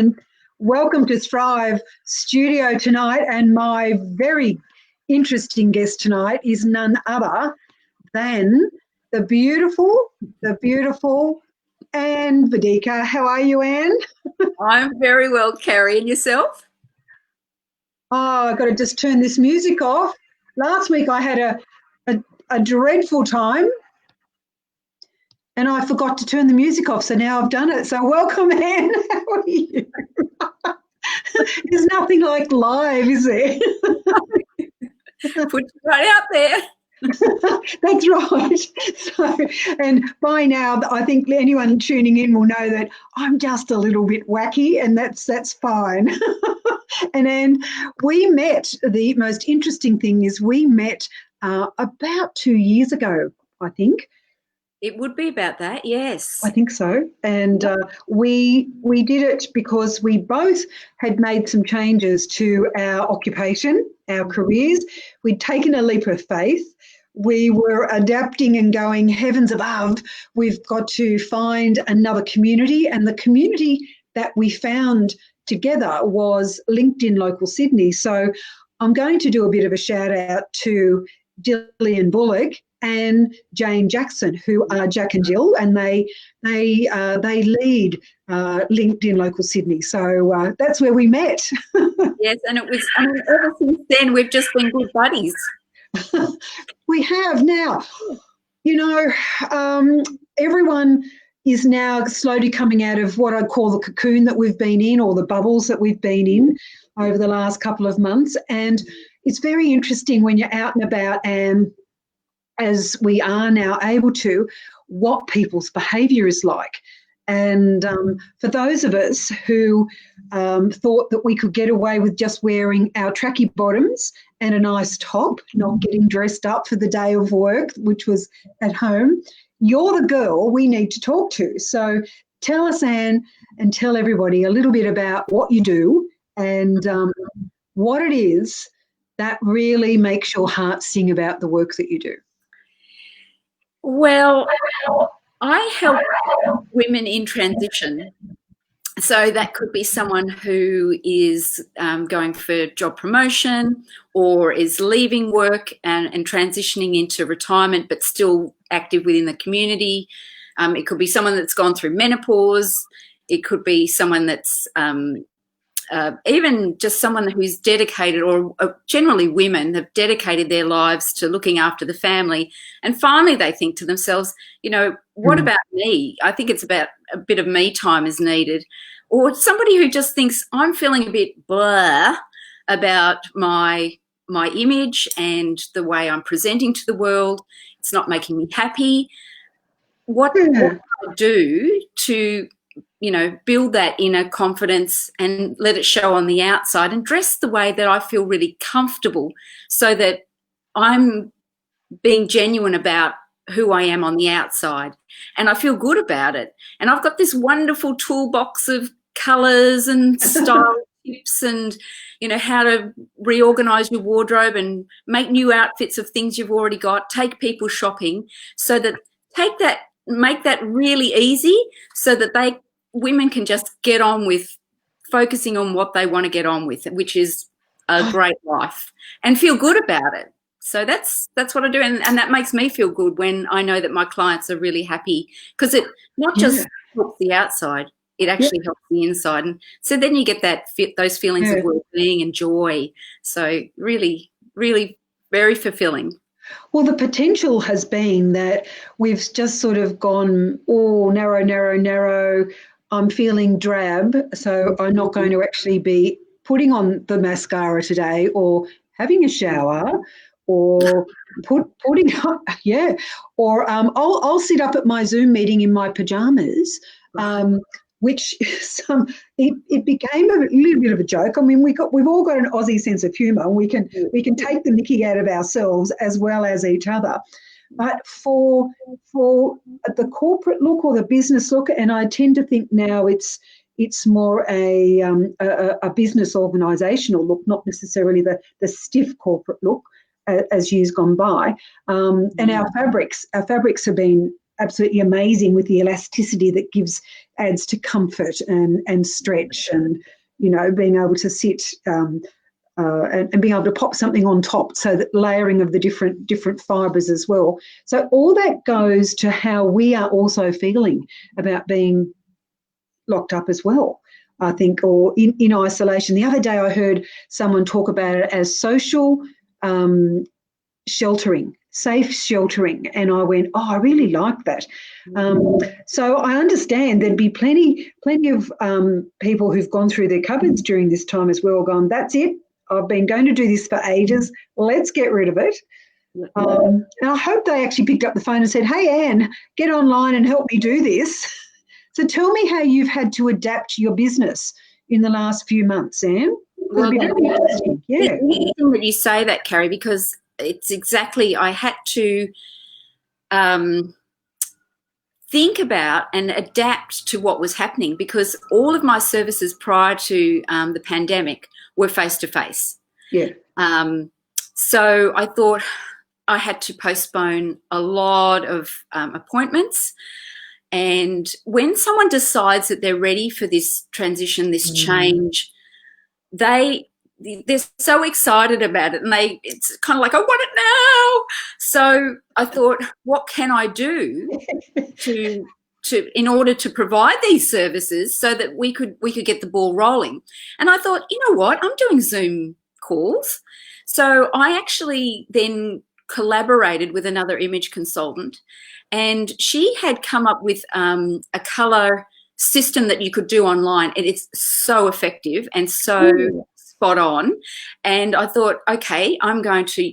and welcome to Thrive Studio tonight. And my very interesting guest tonight is none other than the beautiful Ann Vodicka. How are you, Ann? I'm very well, Carrie. And yourself? Oh, I've got to just turn this music off. Last week I had a dreadful time and I forgot to turn the music off, so now I've done it. So welcome, Ann. How are you? There's nothing like live, is there? Put you right out there. That's right. So, and by now, I think anyone tuning in will know that I'm just a little bit wacky, and that's fine. And then we met. The most interesting thing is we met about 2 years ago, I think. It would be about that, yes. I think so. And we did it because we both had made some changes to our occupation, our careers. We'd taken a leap of faith. We were adapting and going, heavens above, we've got to find another community. And the community that we found together was LinkedIn Local Sydney. So I'm going to do a bit of a shout out to Gillian Bullock and Jane Jackson, who are Jack and Jill, and they lead LinkedIn Local Sydney. So that's where we met. Yes, and ever since then we've just been good buddies. We have now. You know, everyone is now slowly coming out of what I call the cocoon that we've been in, or the bubbles that we've been in over the last couple of months, and it's very interesting when you're out and about, and as we are now able to, what people's behaviour is like. And for those of us who thought that we could get away with just wearing our tracky bottoms and a nice top, not getting dressed up for the day of work, which was at home, you're the girl we need to talk to. So tell us, Ann, and tell everybody a little bit about what you do and what it is that really makes your heart sing about the work that you do. Well, I help women in transition. So that could be someone who is going for job promotion or is leaving work and transitioning into retirement but still active within the community. It could be someone that's gone through menopause. It could be someone that's even just someone who's dedicated, or generally women have dedicated their lives to looking after the family. And finally they think to themselves, you know, what about me? I think it's about a bit of me time is needed. Or somebody who just thinks, I'm feeling a bit blah about my image and the way I'm presenting to the world. It's not making me happy. What do I do to, you know, build that inner confidence and let it show on the outside, and dress the way that I feel really comfortable, so that I'm being genuine about who I am on the outside and I feel good about it. And I've got this wonderful toolbox of colours and style tips and, you know, how to reorganise your wardrobe and make new outfits of things you've already got, take people shopping, so that make that really easy, so that women can just get on with focusing on what they want to get on with, which is a great life, and feel good about it. So that's what I do, and that makes me feel good when I know that my clients are really happy, because it not just helps the outside, it actually helps the inside. And so then you get those feelings of well-being and joy. So really, really very fulfilling. Well, the potential has been that we've just sort of gone, narrow. I'm feeling drab, so I'm not going to actually be putting on the mascara today, or having a shower, or putting up, or I'll sit up at my Zoom meeting in my pajamas, which it became a little bit of a joke. I mean, we've all got an Aussie sense of humour. We can take the mickey out of ourselves as well as each other. But for the corporate look or the business look, and I tend to think now it's more a business organisational look, not necessarily the stiff corporate look as years gone by. And our fabrics have been absolutely amazing with the elasticity that adds to comfort and stretch, and being able to sit and being able to pop something on top, so that layering of the different fibres as well. So all that goes to how we are also feeling about being locked up as well, I think, or in isolation. The other day I heard someone talk about it as social sheltering, safe sheltering, and I went, oh, I really like that. So I understand there'd be plenty of people who've gone through their cupboards during this time as well, gone, that's it, I've been going to do this for ages, let's get rid of it. And I hope they actually picked up the phone and said, hey, Anne, get online and help me do this. So tell me how you've had to adapt your business in the last few months, Anne. Well, It'll be very interesting. Yeah. It's interesting that you say that, Carrie, because it's exactly, I had to think about and adapt to what was happening, because all of my services prior to the pandemic were face-to-face. Yeah. So I thought I had to postpone a lot of appointments. And when someone decides that they're ready for this transition, this change, they're so excited about it, and it's kind of like, I want it now. So I thought, what can I do in order to provide these services so that we could get the ball rolling? And I thought, you know what, I'm doing Zoom calls. So I actually then collaborated with another image consultant, and she had come up with a colour system that you could do online, and it's so effective and so spot on. And I thought, okay, I'm going to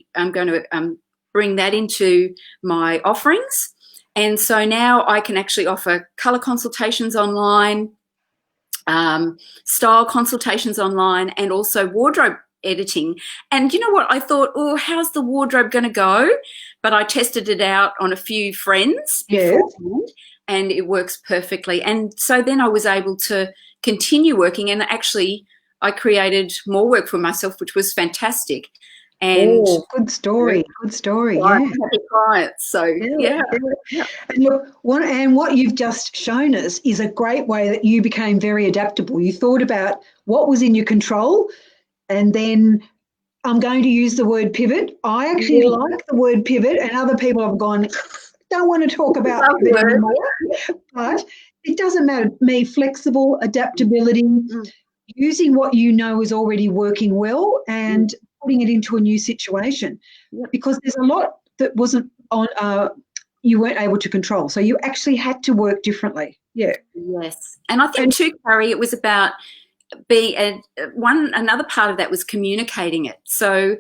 bring that into my offerings. And so now I can actually offer colour consultations online, style consultations online, and also wardrobe editing. And you know what, I thought, oh, how's the wardrobe going to go? But I tested it out on a few friends beforehand, and it works perfectly. And so then I was able to continue working, and actually I created more work for myself, which was fantastic. And good story. Happy clients. So yeah. And look, what you've just shown us is a great way that you became very adaptable. You thought about what was in your control, and then I'm going to use the word pivot. I actually like the word pivot, and other people have gone, don't want to talk about pivot anymore. But it doesn't matter. Me, flexible, adaptability, using what you know is already working well and putting it into a new situation, because there's a lot that wasn't on, you weren't able to control. So you actually had to work differently. Yeah. Yes. And I think too, Carrie, it was about another part of that was communicating it. So,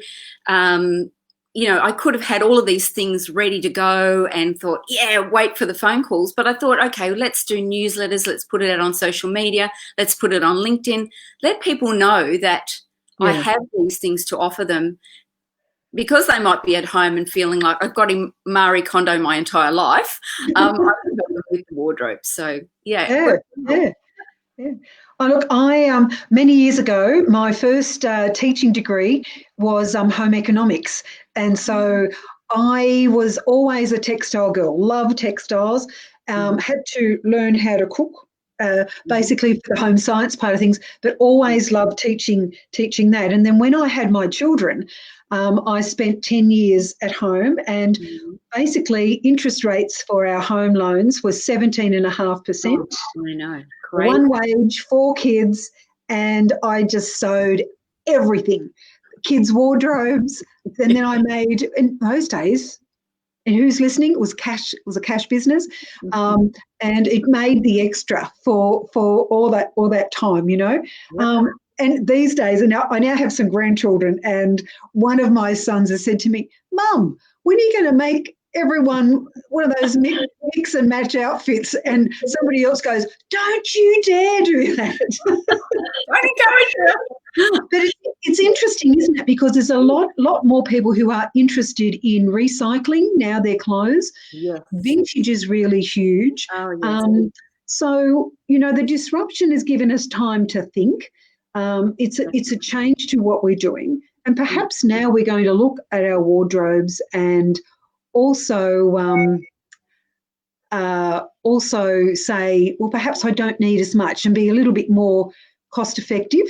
I could have had all of these things ready to go and thought, wait for the phone calls. But I thought, okay, let's do newsletters. Let's put it out on social media. Let's put it on LinkedIn. Let people know that I have these things to offer them, because they might be at home and feeling like I've got in Marie Kondo my entire life. I can help them with the wardrobe. So, Yeah. Oh, look, I many years ago, my first teaching degree was home economics, and so I was always a textile girl. Loved textiles. Had to learn how to cook, basically for the home science part of things, but always loved teaching that. And then when I had my children, I spent 10 years at home, and basically interest rates for our home loans was 17.5%. I know. Great. One wage, 4 kids, and I just sewed everything. Kids' wardrobes. And then I made, in those days, and who's listening, it was a cash business. And it made the extra for all that time, and these days, and I now have some grandchildren, and one of my sons has said to me, Mum, when are you going to make everyone one of those mix and match outfits? And somebody else goes, don't you dare do that. Don't encourage her. But it's interesting, isn't it? Because there's a lot more people who are interested in recycling now their clothes. Yes. Vintage is really huge. Oh, yes. So, the disruption has given us time to think. It's a change to what we're doing. And perhaps now we're going to look at our wardrobes and also also say, well, perhaps I don't need as much, and be a little bit more cost effective,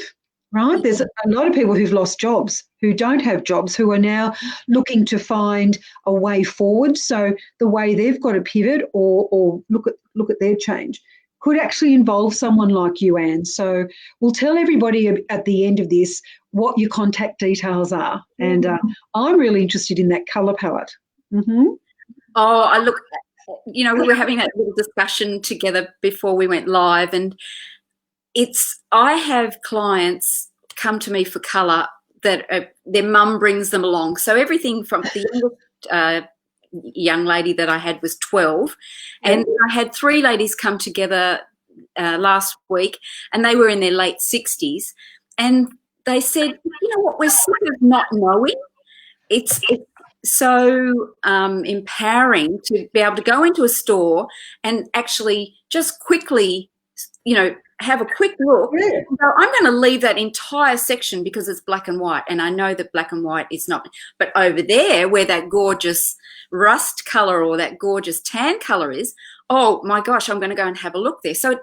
right? There's a lot of people who've lost jobs, who don't have jobs, who are now looking to find a way forward. So the way they've got to pivot or look at their change could actually involve someone like you, Anne. So we'll tell everybody at the end of this what your contact details are. And I'm really interested in that colour palette. Mm-hmm. Oh, I look, we were having that little discussion together before we went live, and I have clients come to me for colour that their mum brings them along. So everything from the youngest young lady that I had was 12, and I had 3 ladies come together last week, and they were in their late 60s, and they said, you know what, we're sick of not knowing. It's so empowering to be able to go into a store and actually just quickly, have a quick look. Yeah. So I'm going to leave that entire section because it's black and white, and I know that black and white is not. But over there, where that gorgeous rust color or that gorgeous tan color is, oh my gosh, I'm going to go and have a look there. So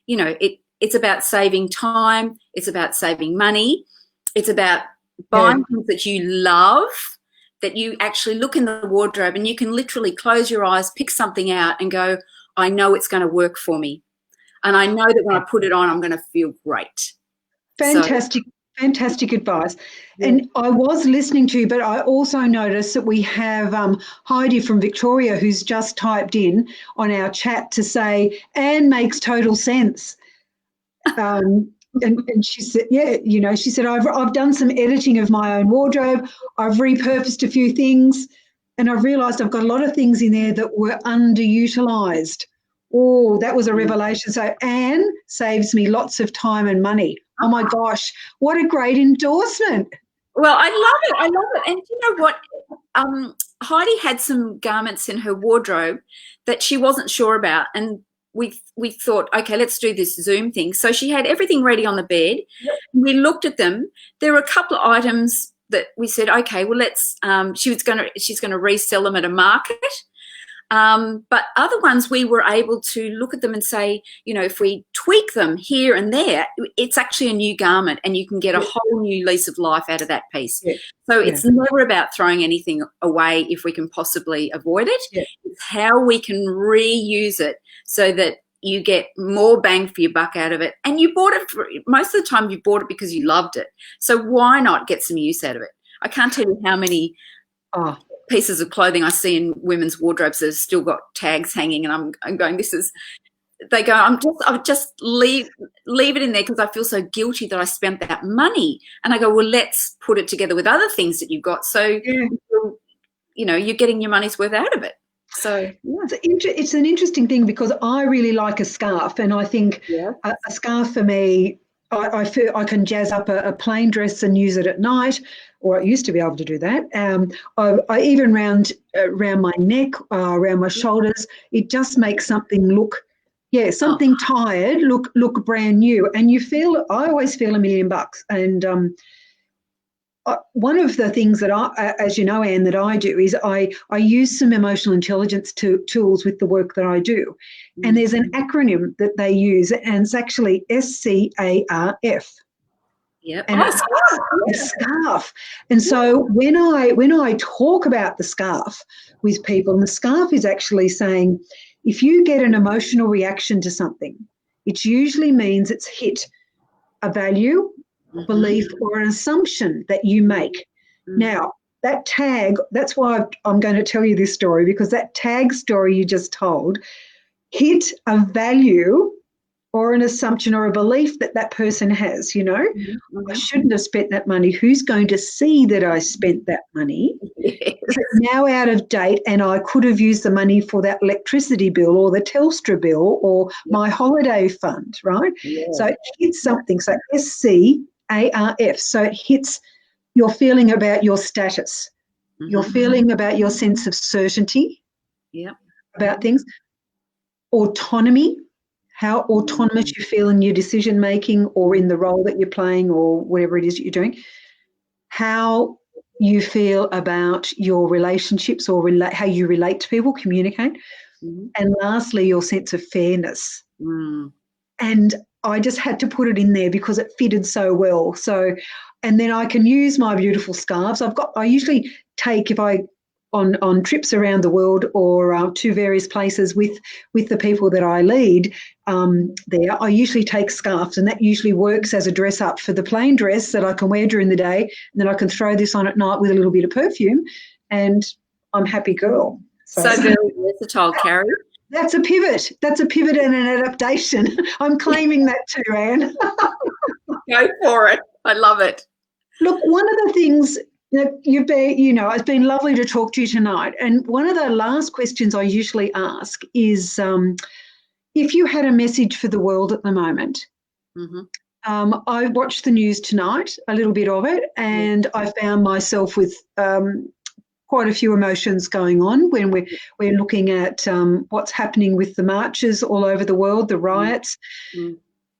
it's about saving time. It's about saving money. It's about buying things that you love, that you actually look in the wardrobe and you can literally close your eyes, pick something out and go, I know it's going to work for me. And I know that when I put it on, I'm going to feel great. Fantastic. Fantastic advice. Yeah. And I was listening to you, but I also noticed that we have Heidi from Victoria who's just typed in on our chat to say, Anne makes total sense. And she said, she said, I've done some editing of my own wardrobe. I've repurposed a few things, and I've realised I've got a lot of things in there that were underutilised. Oh, that was a revelation. So Anne saves me lots of time and money. Oh, my gosh, what a great endorsement. Well, I love it. And you know what? Heidi had some garments in her wardrobe that she wasn't sure about, and we thought, okay, let's do this Zoom thing. So she had everything ready on the bed. Yep. We looked at them. There were a couple of items that we said, okay, well, let's. She's going to resell them at a market. But other ones we were able to look at them and say, if we tweak them here and there, it's actually a new garment and you can get a whole new lease of life out of that piece. Yeah. So it's never about throwing anything away if we can possibly avoid it. Yeah. It's how we can reuse it so that you get more bang for your buck out of it. And you bought it most of the time you bought it because you loved it. So why not get some use out of it? I can't tell you how many pieces of clothing I see in women's wardrobes that have still got tags hanging, and I'm going, they go, I'll just leave it in there because I feel so guilty that I spent that money. And I go, well, let's put it together with other things that you've got. So, you're getting your money's worth out of it. So it's an interesting thing because I really like a scarf, and I think a scarf for me, I feel I can jazz up a plain dress and use it at night, or I used to be able to do that. I even around my neck, around my shoulders, it just makes something look, something tired look brand new. And I always feel $1 million. And one of the things that as you know, Anne, that I do is I use some emotional intelligence tools with the work that I do. And there's an acronym that they use, and it's actually SCARF. Yep. And it's a scarf. And so when I talk about the scarf with people, and the scarf is actually saying, if you get an emotional reaction to something, it usually means it's hit a value, belief, or an assumption that you make. Now, that tag, that's why I'm going to tell you this story, because that tag story you just told hit a value or an assumption or a belief that person has, I shouldn't have spent that money. Who's going to see that I spent that money? Yes. It's now out of date, and I could have used the money for that electricity bill or the Telstra bill or my holiday fund, right? Yes. So it hits something. So SCARF. So it hits your feeling about your status, your feeling about your sense of certainty about things, autonomy, how autonomous you feel in your decision making or in the role that you're playing or whatever it is that you're doing, how you feel about your relationships or how you relate to people, communicate. and lastly, your sense of fairness. Mm. And I just had to put it in there because it fitted so well. So, and then I can use my beautiful scarves. I usually take, if I on trips around the world or to various places with the people that I lead there, I usually take scarves, and that usually works as a dress up for the plain dress that I can wear during the day, and then I can throw this on at night with a little bit of perfume, and I'm happy girl. So very versatile, Carrie. That's a pivot. That's a pivot and an adaptation. I'm claiming that too, Anne. Go for it. I love it. Look, one of the things that it's been lovely to talk to you tonight. And one of the last questions I usually ask is if you had a message for the world at the moment. I watched the news tonight, a little bit of it, and I found myself with quite a few emotions going on when we're looking at what's happening with the marches all over the world, the riots.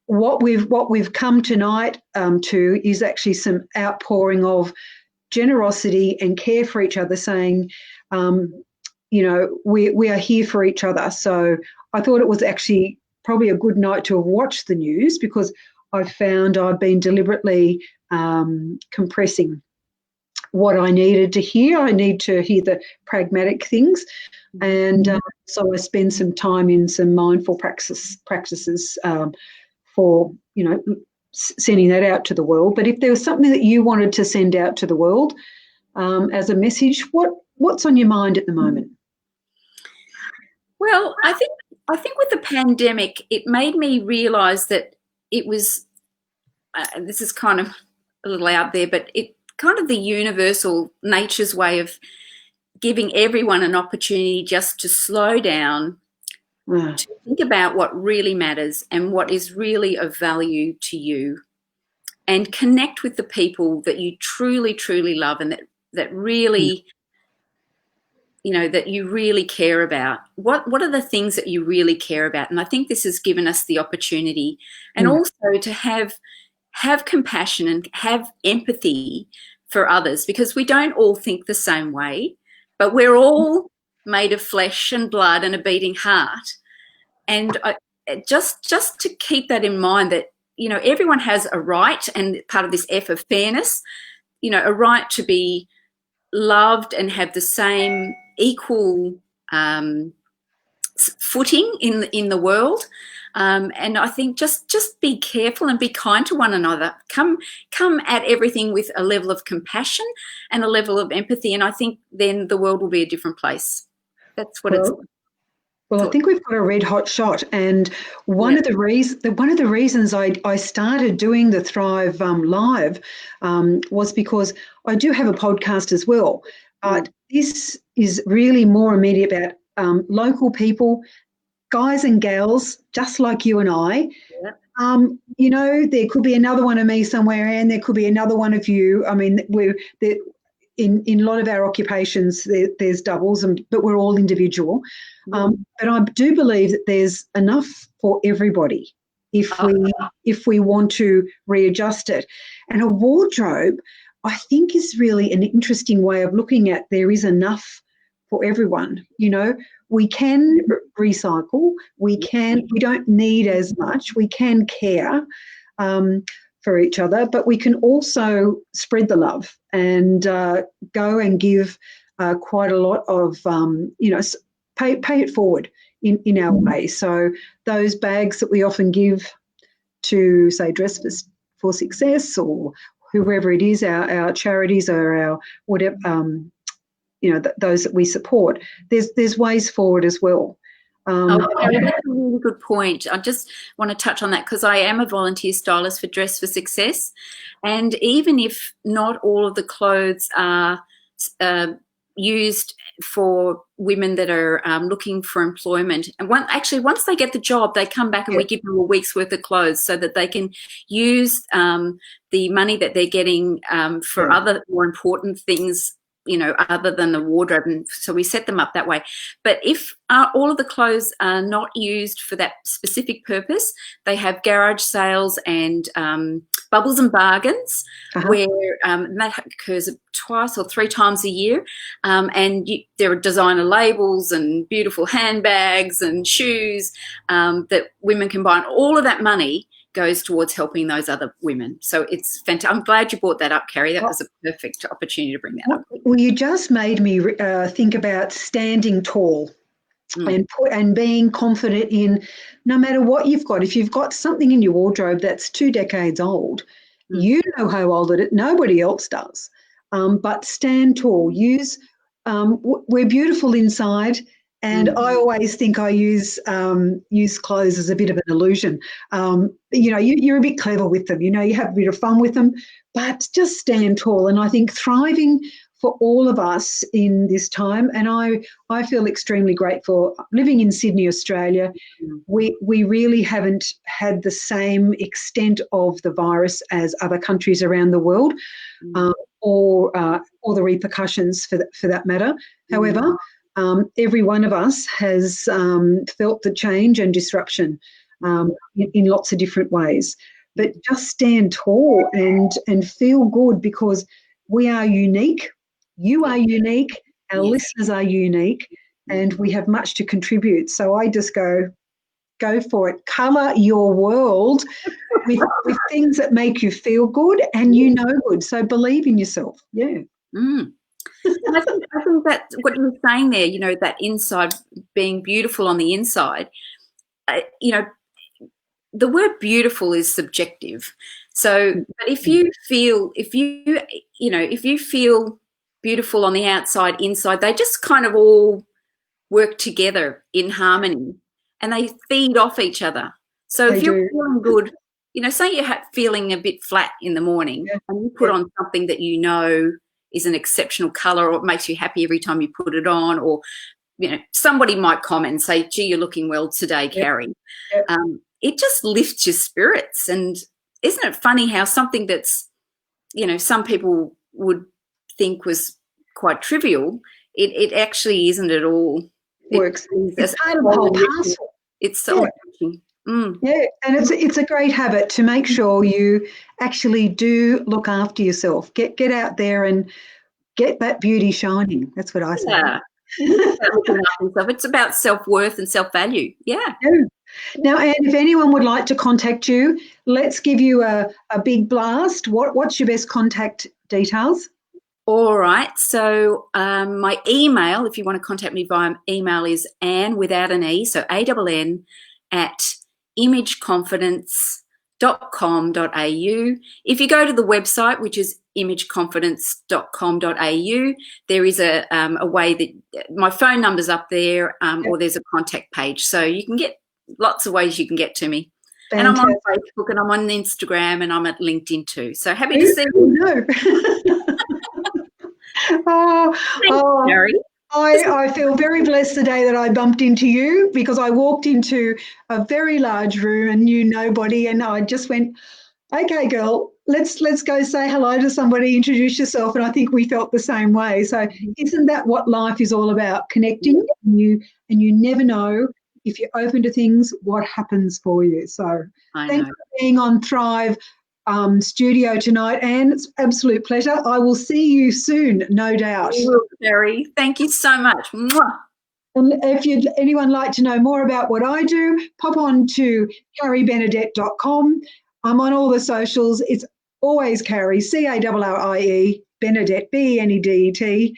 What we've come tonight to is actually some outpouring of generosity and care for each other, saying, we are here for each other. So I thought it was actually probably a good night to have watched the news, because I found I've been deliberately compressing what I needed to hear. I need to hear the pragmatic things. And so I spend some time in some mindful practices for, sending that out to the world. But if there was something that you wanted to send out to the world as a message, what's on your mind at the moment? Well, I think with the pandemic, it made me realise that it was, this is kind of a little out there, but it kind of the universal nature's way of giving everyone an opportunity just to slow down, to think about what really matters and what is really of value to you, and connect with the people that you truly, truly love and that really, that you really care about. What are the things that you really care about? And I think this has given us the opportunity, and also to have compassion and have empathy for others, because we don't all think the same way, but we're all made of flesh and blood and a beating heart. And just to keep that in mind, that, everyone has a right, and part of this F of fairness, a right to be loved and have the same equal footing in the world. And I think just be careful and be kind to one another. Come at everything with a level of compassion and a level of empathy, and I think then the world will be a different place. That's what it's. Well, I think we've got a red hot shot, and one of the reasons I started doing the Thrive Live was because I do have a podcast as well. But this is really more immediate about local people, guys and gals, just like you and I. There could be another one of me somewhere, and there could be another one of you. I mean, in a lot of our occupations, there's doubles, but we're all individual. But I do believe that there's enough for everybody if we want to readjust it. And a wardrobe, I think, is really an interesting way of looking at there is enough for everyone. We can recycle. We don't need as much. We can care for each other, but we can also spread the love and go and give quite a lot of, pay it forward in our way. So those bags that we often give to, say, Dress for Success or whoever it is, our charities or our whatever, those that we support, there's ways forward as well. That's a really good point. I just want to touch on that, because I am a volunteer stylist for Dress for Success, and even if not all of the clothes are used for women that are looking for employment, and once they get the job, they come back and we give them a week's worth of clothes so that they can use the money that they're getting for other more important things, other than the wardrobe, and so we set them up that way. But if all of the clothes are not used for that specific purpose, they have garage sales and bubbles and bargains, where that occurs twice or three times a year, and there are designer labels and beautiful handbags and shoes that women can buy, and all of that money goes towards helping those other women. So it's fantastic. I'm glad you brought that up, Carrie. That was a perfect opportunity to bring that up. Well, you just made me think about standing tall and being confident in no matter what you've got. If you've got something in your wardrobe that's 2 decades old, you know how old it is. Nobody else does. But stand tall. We're beautiful inside. And I always think I use clothes as a bit of an illusion. You're a bit clever with them. You have a bit of fun with them, but just stand tall. And I think thriving for all of us in this time, and I feel extremely grateful. Living in Sydney, Australia, we really haven't had the same extent of the virus as other countries around the world, or the repercussions for that matter. However, every one of us has felt the change and disruption in lots of different ways. But just stand tall and feel good, because we are unique. You are unique. Our listeners are unique, and we have much to contribute. So I just go for it. Colour your world with things that make you feel good and good. So believe in yourself. Yeah. And I think that what you were saying there, that inside, being beautiful on the inside, the word beautiful is subjective. So, but if you feel beautiful on the outside, inside, they just kind of all work together in harmony, and they feed off each other. So if you're feeling good, say you're feeling a bit flat in the morning, and you put on something that is an exceptional colour, or it makes you happy every time you put it on, or somebody might comment and say, gee, you're looking well today, Carrie. It just lifts your spirits. And isn't it funny how something that's some people would think was quite trivial, it actually isn't at all. Works. It's part of the whole parcel. It's so enriching. Yeah, and it's a great habit to make sure you actually do look after yourself. Get out there and get that beauty shining. That's what I say. Yeah. It's about self-worth and self-value. Yeah. Now, Anne, if anyone would like to contact you, let's give you a big blast. What's your best contact details? All right. So my email, if you want to contact me via email, is Ann without an E, so ANN @imageconfidence.com.au. If you go to the website, which is imageconfidence.com.au, there is a way that my phone number's up there, or there's a contact page. So you can get lots of ways you can get to me. Fantastic. And I'm on Facebook, and I'm on Instagram, and I'm at LinkedIn too. So happy to see you. Thanks, Gary. I feel very blessed today that I bumped into you, because I walked into a very large room and knew nobody, and I just went, okay, girl, let's go say hello to somebody, introduce yourself, and I think we felt the same way. So isn't that what life is all about? Connecting, and you never know, if you're open to things, what happens for you. So thanks for being on Thrive studio tonight, and it's an absolute pleasure. I will see you soon, no doubt. You will, Carrie. Thank you so much. Mwah. And if anyone like to know more about what I do, pop on to carriebenedette.com. I'm on all the socials. It's always Carrie, Carrie, Benedette, Benedett.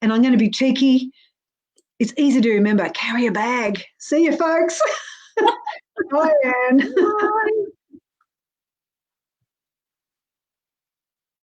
And I'm going to be cheeky. It's easy to remember. Carry a bag. See you, folks. Bye, Anne. Bye.